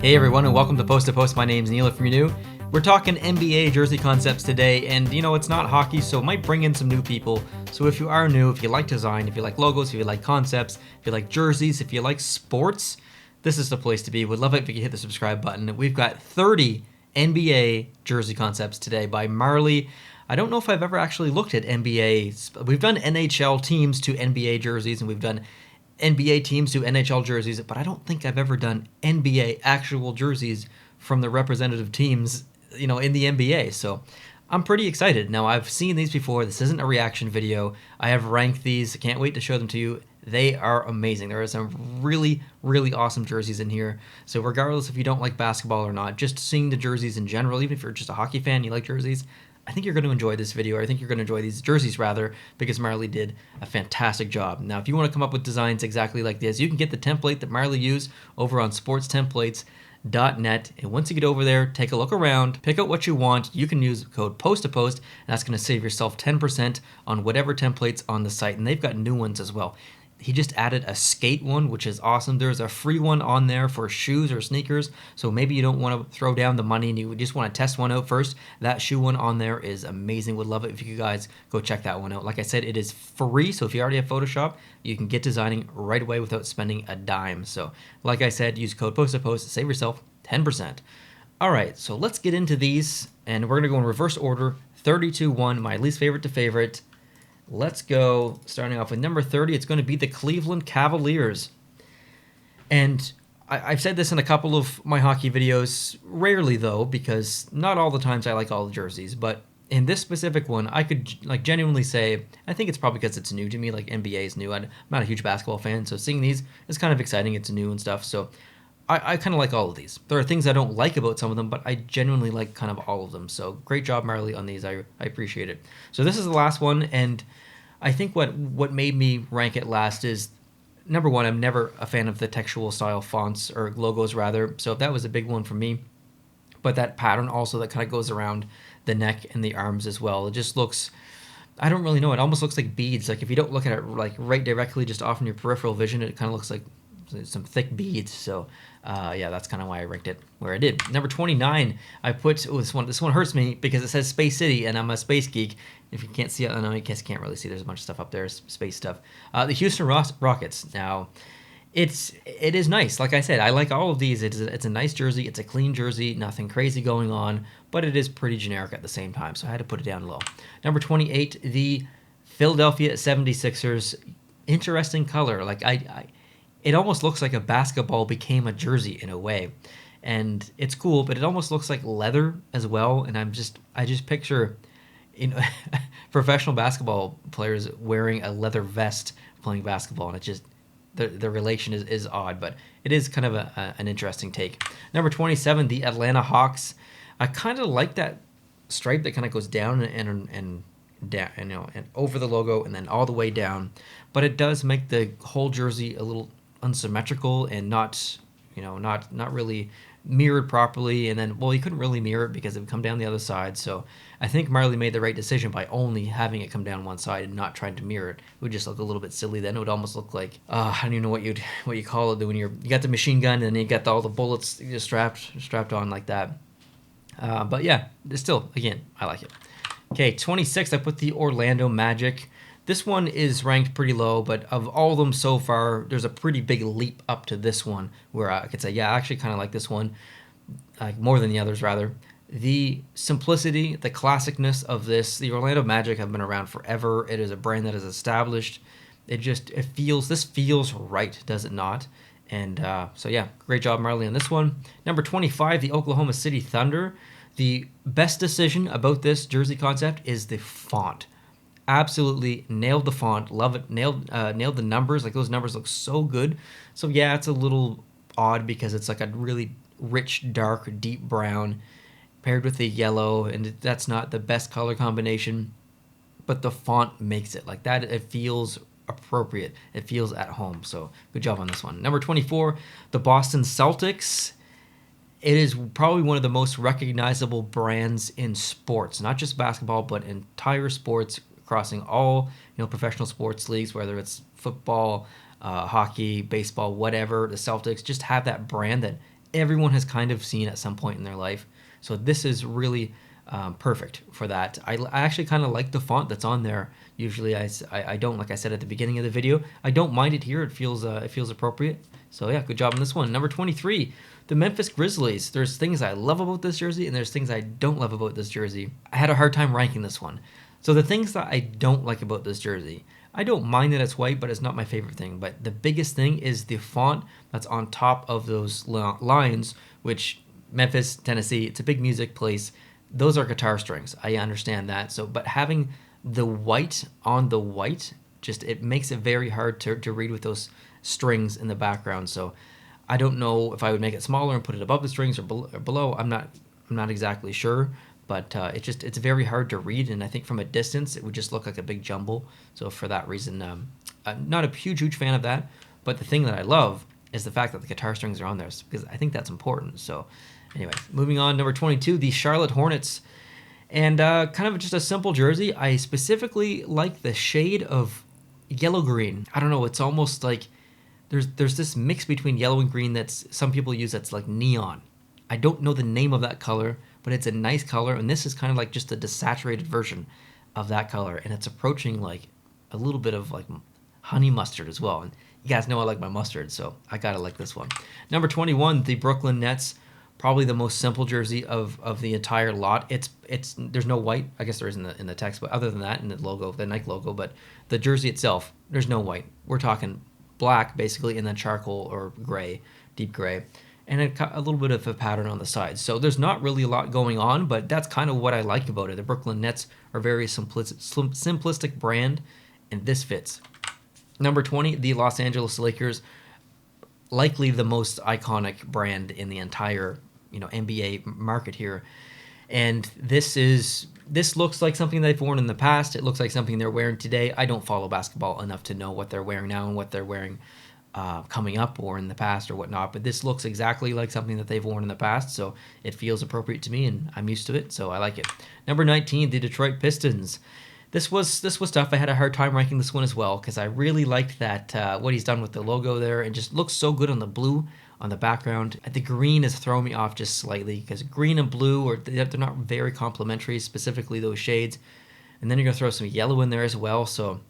Hey everyone, and welcome to Post to Post. My name's Neil. If you're new, we're talking NBA jersey concepts today, and it's not hockey, so it might bring in some new people. So if you are new, if you like design, if you like logos, if you like concepts, if you like jerseys, if you like sports, this is the place to be. Would love it if you could hit the subscribe button. We've got 30 NBA jersey concepts today by Marley. I don't know if I've ever actually looked at NBA. We've done NHL teams to NBA jerseys, and we've done NBA teams to NHL jerseys, but I don't think I've ever done NBA actual jerseys from the representative teams, in the NBA. So I'm pretty excited. Now, I've seen these before. This isn't a reaction video. I have ranked these. I can't wait to show them to you. They are amazing. There are some really, really awesome jerseys in here. So regardless if you don't like basketball or not, just seeing the jerseys in general, even if you're just a hockey fan, you like jerseys, I think you're going to enjoy this video, or I think you're going to enjoy these jerseys rather, because Marley did a fantastic job. Now, if you want to come up with designs exactly like this, you can get the template that Marley used over on sportstemplates.net. And once you get over there, take a look around, pick out what you want. You can use code POST2POST, and that's going to save yourself 10% on whatever templates on the site. And they've got new ones as well. He just added a skate one, which is awesome. There's a free one on there for shoes or sneakers. So maybe you don't want to throw down the money and you just want to test one out first. That shoe one on there is amazing. Would love it if you guys go check that one out. Like I said, it is free. So if you already have Photoshop, you can get designing right away without spending a dime. So like I said, use code POST2POST to save yourself 10%. All right, so let's get into these. And we're going to go in reverse order, 30 to 1, my least favorite to favorite. Let's go, starting off with number 30, it's going to be the Cleveland Cavaliers. And I've said this in a couple of my hockey videos, rarely though, because not all the times I like all the jerseys. But in this specific one, I could genuinely say, I think it's probably because it's new to me, like NBA is new. I'm not a huge basketball fan, so seeing these is kind of exciting. It's new and stuff, so I kind of like all of these. There are things I don't like about some of them, but I genuinely like kind of all of them. So great job, Marley, on these. I appreciate it. So this is the last one, and I think what made me rank it last is, number one, I'm never a fan of the textual style fonts, or logos rather, so that was a big one for me. But that pattern also that kind of goes around the neck and the arms as well. It just looks, I don't really know, it almost looks like beads. Like if you don't look at it like right directly just off in your peripheral vision, it kind of looks like some thick beads. So yeah, that's kind of why I ranked it where I did. Number 29, I put, this one hurts me because it says Space City, and I'm a space geek. If you can't see it, I know you guys can't really see, there's a bunch of stuff up there, space stuff. The Houston Rockets. Now, it is nice. Like I said, I like all of these. It's a nice jersey. It's a clean jersey. Nothing crazy going on, but it is pretty generic at the same time, so I had to put it down low. Number 28, the Philadelphia 76ers. Interesting color. Like it almost looks like a basketball became a jersey in a way, and it's cool, but it almost looks like leather as well. And I just picture, professional basketball players wearing a leather vest playing basketball, and it just the relation is odd, but it is kind of an interesting take. Number 27, the Atlanta Hawks. I kind of like that stripe that kind of goes down and down, and over the logo and then all the way down, but it does make the whole jersey a little unsymmetrical and not really mirrored properly. And then, well, you couldn't really mirror it because it would come down the other side. So I think Marley made the right decision by only having it come down one side and not trying to mirror it. It would just look a little bit silly then. It would almost look like I don't even know what you call it when you got the machine gun and then you got all the bullets just strapped on like that. But yeah, still, again, I like it. Okay, 26, I put the Orlando Magic. This one is ranked pretty low, but of all of them so far, there's a pretty big leap up to this one where I could say, yeah, I actually kind of like this one more than the others, rather. The simplicity, the classicness of this, the Orlando Magic have been around forever. It is a brand that is established. This feels right, does it not? And so yeah, great job, Marley, on this one. Number 25, the Oklahoma City Thunder. The best decision about this jersey concept is the font. Absolutely nailed the font, love it. Nailed the numbers. Like those numbers look so good. So yeah, it's a little odd because it's like a really rich, dark, deep brown paired with the yellow, and that's not the best color combination, but the font makes it like that. It feels appropriate. It feels at home. So good job on this one. Number 24, the Boston Celtics. It is probably one of the most recognizable brands in sports, not just basketball, but entire sports, crossing all professional sports leagues, whether it's football, hockey, baseball, whatever. The Celtics just have that brand that everyone has kind of seen at some point in their life. So this is really perfect for that. I actually kind of like the font that's on there. Usually I don't, like I said at the beginning of the video, I don't mind it here. It feels appropriate. So yeah, good job on this one. Number 23, the Memphis Grizzlies. There's things I love about this jersey and there's things I don't love about this jersey. I had a hard time ranking this one. So the things that I don't like about this jersey, I don't mind that it's white, but it's not my favorite thing. But the biggest thing is the font that's on top of those lines, which Memphis, Tennessee, it's a big music place. Those are guitar strings. I understand that. So, but having the white on the white, just it makes it very hard to read with those strings in the background. So I don't know if I would make it smaller and put it above the strings or below. I'm not exactly sure. But it's very hard to read, and I think from a distance it would just look like a big jumble. So for that reason, I'm not a huge fan of that. But the thing that I love is the fact that the guitar strings are on there, because I think that's important. So anyway, moving on, number 22, the Charlotte Hornets. And kind of just a simple jersey. I specifically like the shade of yellow-green. I don't know, it's almost like there's this mix between yellow and green that's some people use that's like neon. I don't know the name of that color, but it's a nice color, and this is kind of like just a desaturated version of that color, and it's approaching like a little bit of like honey mustard as well. And you guys know I like my mustard, so I gotta like this one. Number 21, the Brooklyn Nets. Probably the most simple jersey of the entire lot. It's there's no white. I guess there is in the text, but other than that, in the logo, the Nike logo, but the jersey itself, there's no white. We're talking black basically, and then charcoal or gray, deep gray, and a little bit of a pattern on the sides. So there's not really a lot going on, but that's kind of what I like about it. The Brooklyn Nets are very simplistic brand, and this fits. Number 20, the Los Angeles Lakers. Likely the most iconic brand in the entire NBA market here, and this looks like something they've worn in the past. It looks like something they're wearing today. I don't follow basketball enough to know what they're wearing now and what they're wearing coming up or in the past or whatnot, but this looks exactly like something that they've worn in the past, so it feels appropriate to me and I'm used to it, so I like it. Number 19, the Detroit Pistons. This was tough. I had a hard time ranking this one as well because I really liked that what he's done with the logo there. It just looks so good on the blue on the background. The green has thrown me off just slightly because green and blue they're not very complementary, specifically those shades. And then you're gonna throw some yellow in there as well. So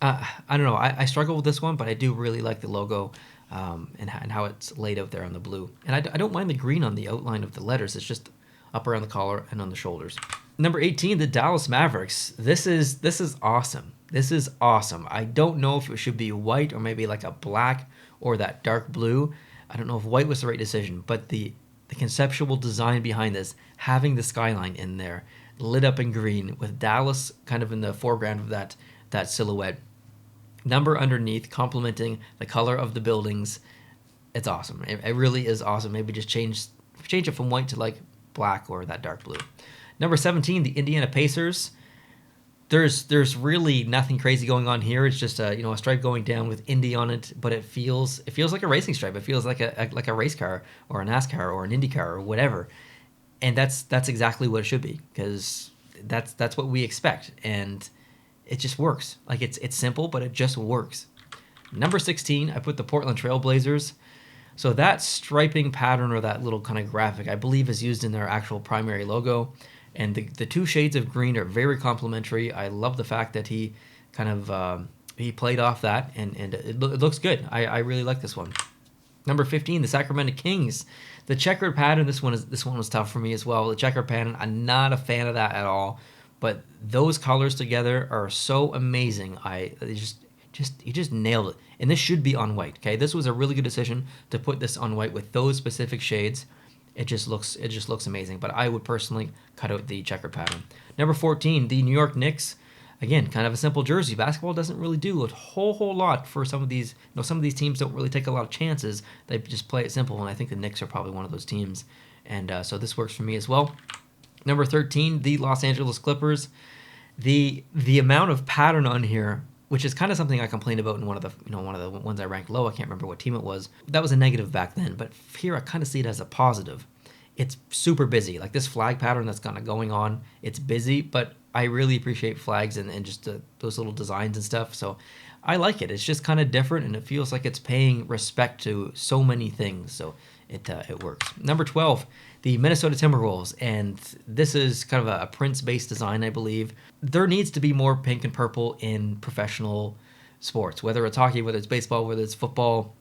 I don't know. I struggle with this one, but I do really like the logo and how it's laid out there on the blue. And I don't mind the green on the outline of the letters. It's just up around the collar and on the shoulders. Number 18, the Dallas Mavericks. This is awesome. This is awesome. I don't know if it should be white or maybe like a black or that dark blue. I don't know if white was the right decision, but the conceptual design behind this, having the skyline in there, lit up in green with Dallas kind of in the foreground of that silhouette. Number underneath, complementing the color of the buildings. It's awesome. It really is awesome. Maybe just change it from white to like black or that dark blue. Number 17, the Indiana Pacers. There's really nothing crazy going on here. It's just a stripe going down with Indy on it, but it feels like a racing stripe. It feels like a race car or a NASCAR or an Indy car or whatever. And that's exactly what it should be, because that's what we expect, and it just works. Like it's simple, but it just works. Number 16, I put the Portland Trail Blazers. So that striping pattern or that little kind of graphic, I believe, is used in their actual primary logo. And the two shades of green are very complementary. I love the fact that he kind of he played off that, and it looks good. I really like this one. Number 15, the Sacramento Kings. The checkered pattern, this one was tough for me as well. The checkered pattern, I'm not a fan of that at all. But those colors together are so amazing. You just nailed it. And this should be on white. Okay, this was a really good decision to put this on white with those specific shades. It just looks amazing. But I would personally cut out the checkered pattern. Number 14, the New York Knicks. Again, kind of a simple jersey. Basketball doesn't really do a whole lot for some of these. Some of these teams don't really take a lot of chances. They just play it simple, and I think the Knicks are probably one of those teams. And so this works for me as well. Number 13, the Los Angeles Clippers. The amount of pattern on here, which is kind of something I complained about in one of the ones I ranked low. I can't remember what team it was. That was a negative back then, but here I kind of see it as a positive. It's super busy. Like this flag pattern that's kind of going on, it's busy, but I really appreciate flags and just those little designs and stuff. So I like it. It's just kind of different, and it feels like it's paying respect to so many things. So it works. Number 12, the Minnesota Timberwolves, and this is kind of a Prince-based design, I believe. There needs to be more pink and purple in professional sports, whether it's hockey, whether it's baseball, whether it's football.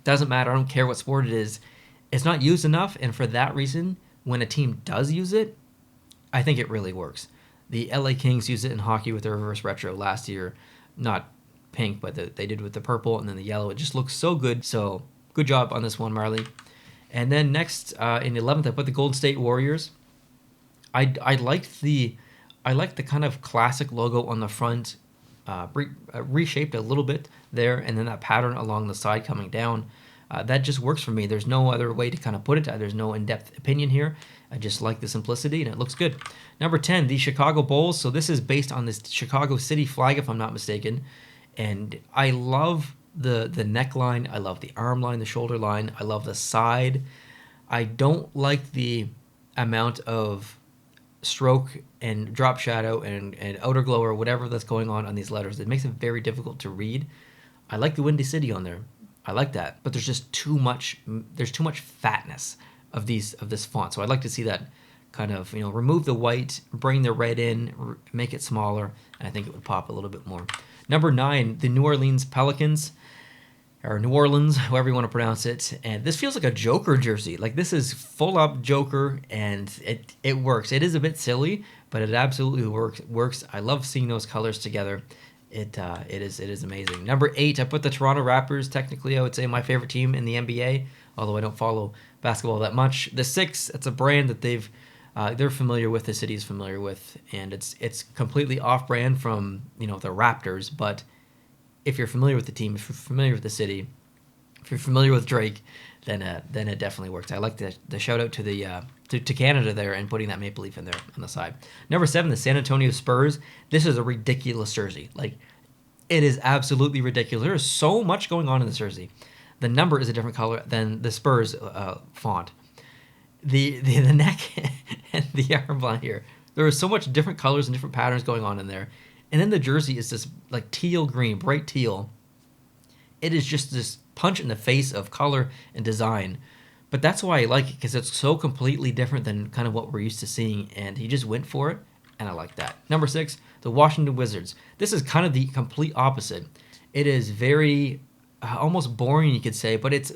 Doesn't matter. I don't care what sport it is. It's not used enough, and for that reason, when a team does use it, I think it really works. The LA Kings used it in hockey with their reverse retro last year. Not pink, but they did with the purple and then the yellow. It just looks so good. So good job on this one, Marley. And then next, in 11th, I put the Golden State Warriors. I liked the kind of classic logo on the front, reshaped a little bit there, and then that pattern along the side coming down. That just works for me. There's no other way to kind of put it. There's no in-depth opinion here. I just like the simplicity, and it looks good. Number 10, the Chicago Bulls. So this is based on this Chicago City flag, if I'm not mistaken. And I love the neckline. I love the arm line, the shoulder line. I love the side. I don't like the amount of stroke and drop shadow and outer glow or whatever that's going on these letters. It makes it very difficult to read. I like the Windy City on there. I like that, but there's just too much. There's too much fatness of this font. So I'd like to see that kind of, remove the white, bring the red in, make it smaller, and I think it would pop a little bit more. Number 9, the New Orleans Pelicans, or New Orleans, however you want to pronounce it. And this feels like a Joker jersey. Like, this is full up Joker, and it works. It is a bit silly, but it absolutely works. I love seeing those colors together. It is amazing. Number 8, I put the Toronto Raptors. Technically, I would say my favorite team in the NBA, although I don't follow basketball that much. The 6, it's a brand that they're familiar with, the city is familiar with, and it's completely off-brand from the Raptors. But if you're familiar with the team, if you're familiar with the city, if you're familiar with Drake, then it definitely works. I like the shout out to Canada there and putting that maple leaf in there on the side. Number 7, the San Antonio Spurs. This is a ridiculous jersey. Like, it is absolutely ridiculous. There is so much going on in this jersey. The number is a different color than the Spurs font. The neck and the arm line here. There are so much different colors and different patterns going on in there. And then the jersey is this like teal green, bright teal. It is just this punch in the face of color and design. But that's why I like it, because it's so completely different than kind of what we're used to seeing. And he just went for it, and I like that. Number 6, the Washington Wizards. This is kind of the complete opposite. It is very almost boring, you could say, but it's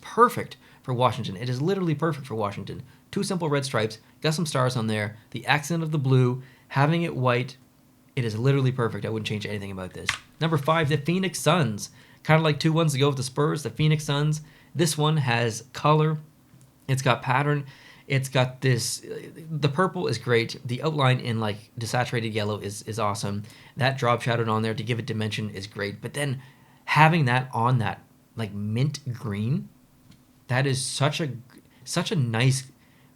perfect for Washington. It is literally perfect for Washington. 2 simple red stripes, got some stars on there, the accent of the blue, having it white. It is literally perfect. I wouldn't change anything about this. Number 5, the Phoenix Suns. Kind of like 2 ones ago with the Spurs, the Phoenix Suns. This one has color. It's got pattern. It's got this. The purple is great. The outline in like desaturated yellow is awesome. That drop shadowed on there to give it dimension is great. But then having that on that like mint green, that is such a nice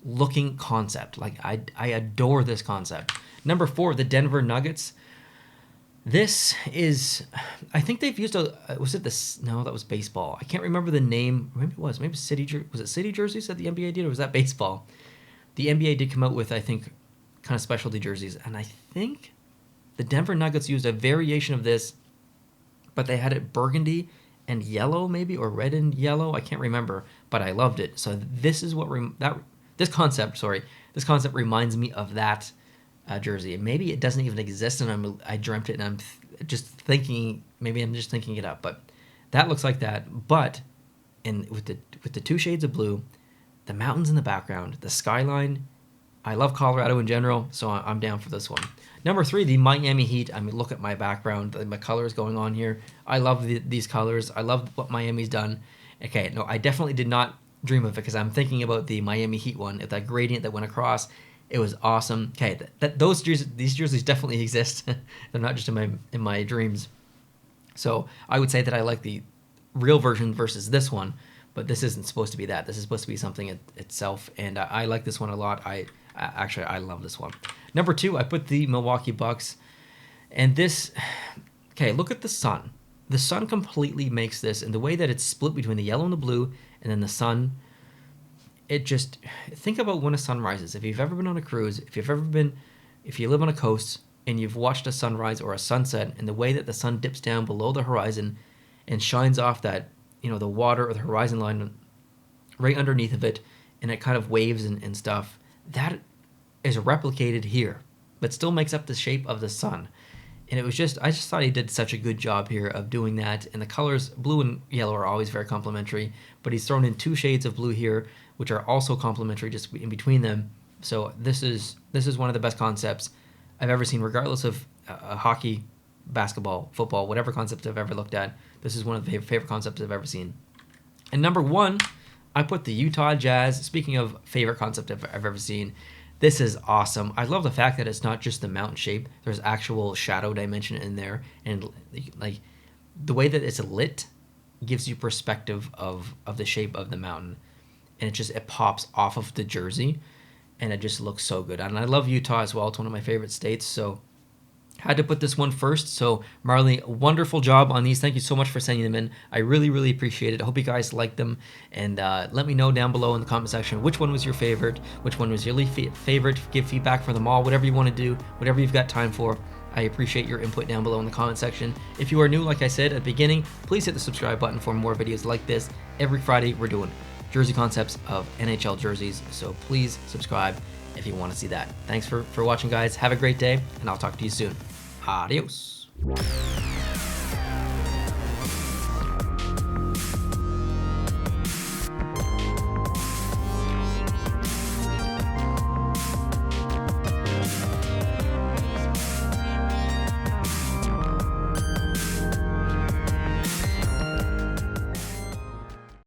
looking concept. Like I adore this concept. Number 4, the Denver Nuggets. This is, I think they've used no, that was baseball. I can't remember the name. Maybe it was. Maybe was it City Jerseys that the NBA did, or was that baseball? The NBA did come out with, I think, kind of specialty jerseys, and I think the Denver Nuggets used a variation of this, but they had it burgundy and yellow, maybe, or red and yellow. I can't remember, but I loved it. So this is this concept reminds me of that jersey. And maybe it doesn't even exist, and I dreamt it, and I'm just thinking, maybe I'm just thinking it up. But that looks like that. But with the 2 shades of blue, the mountains in the background, the skyline. I love Colorado in general, so I'm down for this one. Number 3, the Miami Heat. I mean, look at my background, my colors going on here. I love these colors. I love what Miami's done. Okay, no, I definitely did not dream of it, because I'm thinking about the Miami Heat one, that gradient that went across. It was awesome. Okay, these jerseys definitely exist. They're not just in my dreams. So I would say that I like the real version versus this one, but this isn't supposed to be that. This is supposed to be something itself, and I like this one a lot. I love this one. Number 2, I put the Milwaukee Bucks, and this. Okay, look at the sun. The sun completely makes this, and the way that it's split between the yellow and the blue, and then the sun. It just, think about when a sun rises. If you've ever been on a cruise, if you live on a coast and you've watched a sunrise or a sunset, and the way that the sun dips down below the horizon and shines off that, the water or the horizon line right underneath of it, and it kind of waves and stuff. That is replicated here, but still makes up the shape of the sun. And I just thought he did such a good job here of doing that. And the colors, blue and yellow, are always very complementary, but he's thrown in 2 shades of blue here, which are also complementary just in between them. So this is one of the best concepts I've ever seen, regardless of hockey, basketball, football, whatever concept I've ever looked at. This is one of the favorite concepts I've ever seen. And number 1, I put the Utah Jazz. Speaking of favorite concept I've ever seen, this is awesome. I love the fact that it's not just the mountain shape. There's actual shadow dimension in there, and like the way that it's lit gives you perspective of the shape of the mountain, and it pops off of the jersey, and it just looks so good. And I love Utah as well. It's one of my favorite states, so had to put this one first. So Marley, wonderful job on these. Thank you so much for sending them in. I really, really appreciate it. I hope you guys liked them, and let me know down below in the comment section which one was your favorite, which one was your least favorite. Give feedback for them all, whatever you want to do, whatever you've got time for. I appreciate your input down below in the comment section. If you are new, like I said at the beginning, please hit the subscribe button for more videos like this. Every Friday we're doing jersey concepts of NHL jerseys, so please subscribe if you want to see that. Thanks for watching, guys. Have a great day, and I'll talk to you soon. Adios.